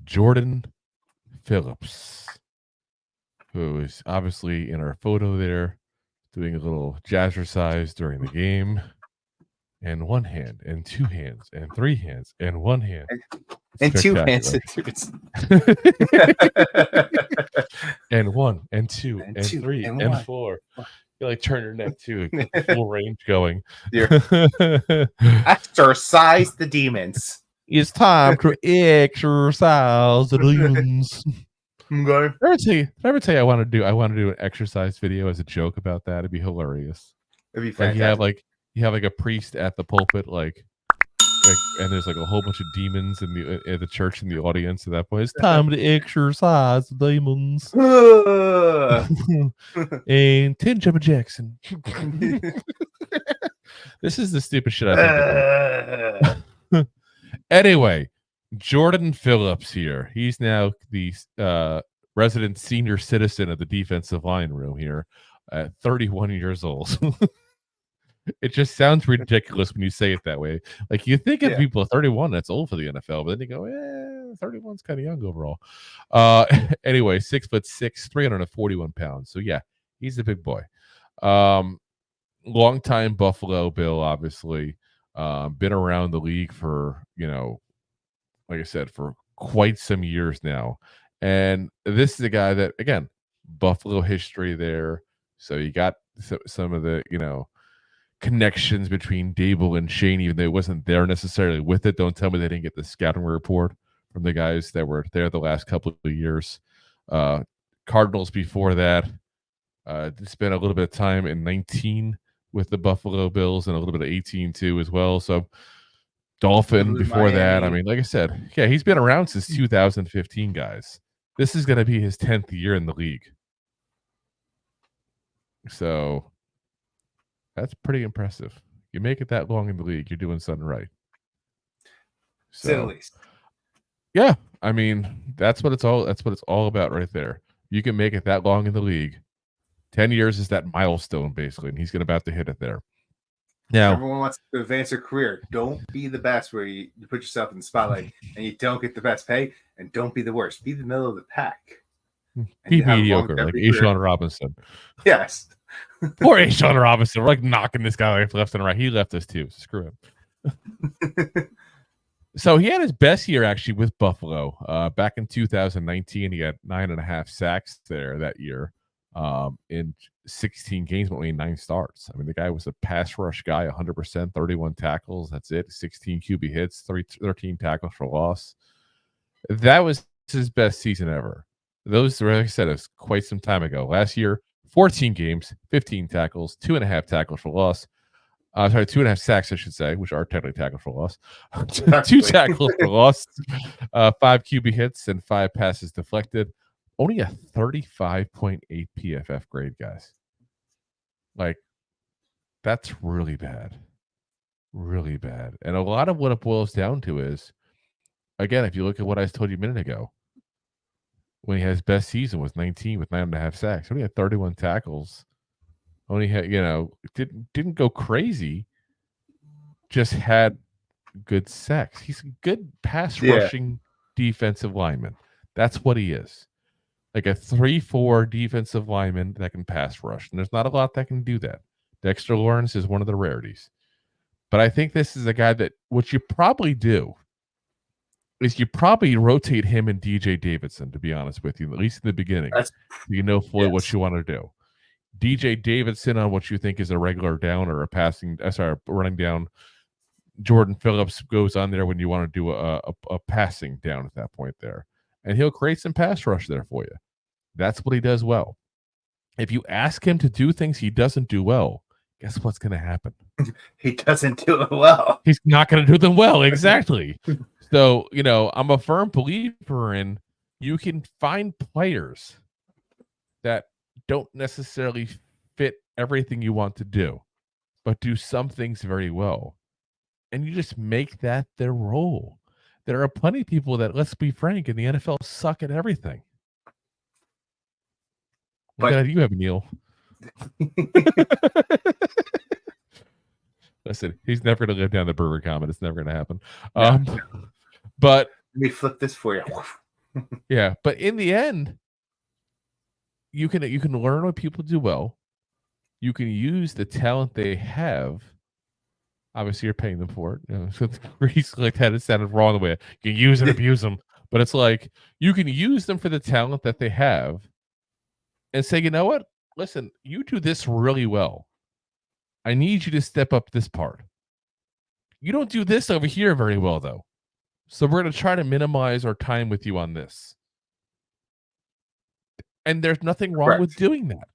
Jordan Phillips, who is obviously in our photo there, doing a little jazzercise during the game. And one hand, and two hands, and three hands, and one hand. And two hands. And one, and two, and three, and four. You like turn your neck too, full range going. Exercise the demons. It's time to exercise the demons. Okay. Did I ever tell you I want to do an exercise video as a joke about that? It'd be hilarious. It'd be fantastic. Like you have like a priest at the pulpit, like, and there's like a whole bunch of demons in the church in the audience at that point. It's time to exercise the demons. And 10 Jumper Jackson. This is the stupid shit I think. Anyway, Jordan Phillips here. He's now the resident senior citizen of the defensive line room here at 31 years old. It just sounds ridiculous when you say it that way. Like, you think of people 31, that's old for the NFL, but then you go, 31's kind of young overall. Anyway, 6'6", 341 pounds. So yeah, he's a big boy. Long-time Buffalo Bill, obviously. Been around the league for, like I said, for quite some years now. And this is a guy that, again, Buffalo history there. So you got some of the, connections between Dable and Shane, even though it wasn't there necessarily with it. Don't tell me they didn't get the scouting report from the guys that were there the last couple of years. Cardinals before that. Spent a little bit of time in 19 with the Buffalo Bills and a little bit of 18 too as well. So Dolphin before Miami. That. I mean, like I said, yeah, he's been around since 2015, guys. This is going to be his 10th year in the league. So that's pretty impressive. You make it that long in the league, you're doing something right. So, at least. Yeah, I mean, that's what it's all about right there. You can make it that long in the league. 10 years is that milestone, basically, and he's about to hit it there. Now, everyone wants to advance their career. Don't be the best where you put yourself in the spotlight and you don't get the best pay, and don't be the worst. Be the middle of the pack. Be mediocre, like Ashawn Robinson. Yes. Poor Ashawn Robinson. We're like knocking this guy left and right. He left us too. So screw him. So he had his best year actually with Buffalo. Back in 2019, he had 9.5 sacks there that year. In 16 games, only 9 starts. I mean, the guy was a pass rush guy, 100%, 31 tackles. That's it. 16 QB hits, 13 tackles for loss. That was his best season ever. Those, like I said, it was quite some time ago. Last year, 14 games, 15 tackles, 2.5 tackles for loss. 2.5 sacks, I should say, which are technically tackles for loss. 2 tackles for loss, 5 QB hits, and 5 passes deflected. Only a 35.8 PFF grade, guys. Like, that's really bad. Really bad. And a lot of what it boils down to is, again, if you look at what I told you a minute ago, when he had his best season was 19 with 9.5 sacks. Only had 31 tackles. Only had, didn't go crazy. Just had good sacks. He's a good pass rushing defensive lineman. That's what he is. Like a 3-4 defensive lineman that can pass rush. And there's not a lot that can do that. Dexter Lawrence is one of the rarities. But I think this is a guy that what you probably do is you probably rotate him and DJ Davidson, to be honest with you, at least in the beginning. You know fully what you want to do. DJ Davidson on what you think is a regular down or a running down. Jordan Phillips goes on there when you want to do a passing down at that point there. And he'll create some pass rush there for you. That's what he does well. If you ask him to do things he doesn't do well, guess what's going to happen? He doesn't do it well. He's not going to do them well. Exactly. So, I'm a firm believer in you can find players that don't necessarily fit everything you want to do, but do some things very well. And you just make that their role. There are plenty of people that, let's be frank, in the NFL suck at everything. What do you have, Neil? Listen, he's never going to live down the burger comment. It's never going to happen. But let me flip this for you. Yeah, but in the end, you can learn what people do well. You can use the talent they have. Obviously, you're paying them for it. You know, so it's like that. It sounded wrong the way you can use and abuse them, but it's like you can use them for the talent that they have, and say, you know what? Listen, you do this really well. I need you to step up this part. You don't do this over here very well, though. So we're going to try to minimize our time with you on this. And there's nothing wrong with doing that.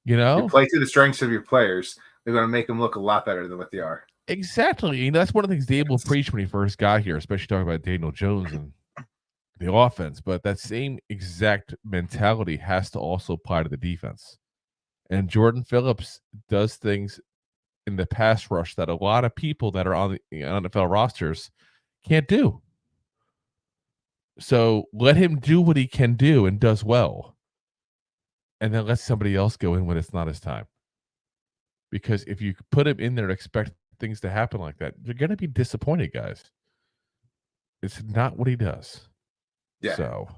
You know? You play to the strengths of your players. They're going to make them look a lot better than what they are. Exactly. And that's one of the things Dave will preach when he first got here, especially talking about Daniel Jones and the offense. But that same exact mentality has to also apply to the defense. And Jordan Phillips does things in the pass rush that a lot of people that are on the NFL rosters can't do. So let him do what he can do and does well. And then let somebody else go in when it's not his time. Because if you put him in there and expect things to happen like that, you're going to be disappointed, guys. It's not what he does. Yeah. So.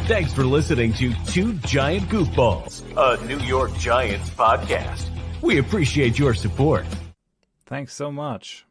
Thanks for listening to Two Giant Goofballs, a New York Giants podcast. We appreciate your support. Thanks so much.